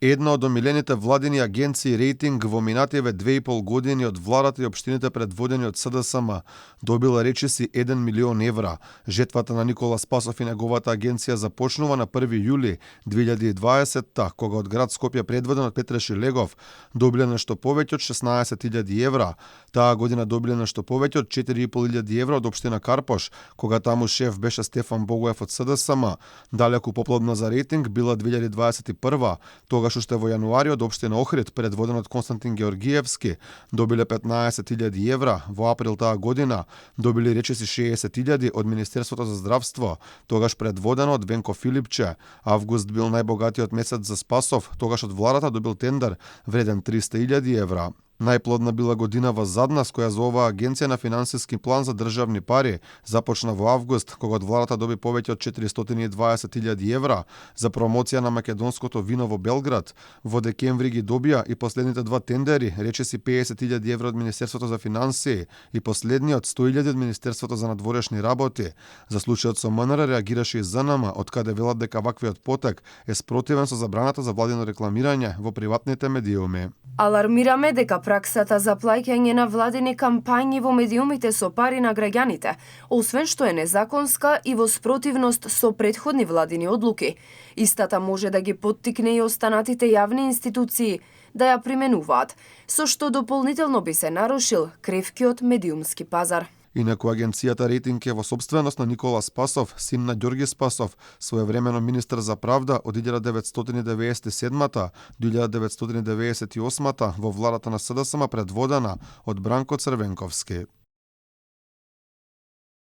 Една од омилените владини агенции рейтинг во минативе 2,5 години од владата и општините предводени од СДСМ добила речиси 1 милион евра. Жетвата на Никола Спасов и неговата агенција започнува на 1 јули 2020, кога од град Скопје предводен од Петре Шилегов добиле нешто повеќе од 16.000 евра. Таа година добиле нешто повеќе од 4.500 евра од општина Карпош, кога таму шеф беше Стефан Богоев од СДСМ. Далеку поплодна за рейтинг била 2021, тогаш уште во јануари од општина Охрид, предводен од Константин Георгиевски, добиле 15.000 евра. Во април таа година добили речиси 60.000 од Министерството за здравство, тогаш предводено од Венко Филипче. Август бил најбогатиот месец за Спасов, тогаш од владата добил тендер вреден 300.000 евра. Најплодна била година во задна, с која за оваа агенција на финансиски план за државни пари започна во август, кога од владата доби повеќе од 420.000 евра за промоција на македонското вино во Белград. Во декември ги добија и последните два тендери, речиси 50.000 евра од Министерството за финансии и последниот 100.000 од Министерството за надворешни работи. За случајот со МНР реагираше и ЗНМ, од каде велат дека ваквиот потек е спротивен со забраната за владино рекламирање во приватните медиуми. Алармираме дека праксата за плаќање на владини кампањи во медиумите со пари на граѓаните, освен што е незаконска и во спротивност со претходни владини одлуки, истата може да ги поттикне и останатите јавни институции да ја применуваат, со што дополнително би се нарушил кревкиот медиумски пазар. Инаку агенцијата рейтинг е во собственост на Никола Спасов, син на Ѓорги Спасов, своевремено министер за правда од 1997 до 1998 во владата на СДСМ, предводена од Бранко Црвенковски.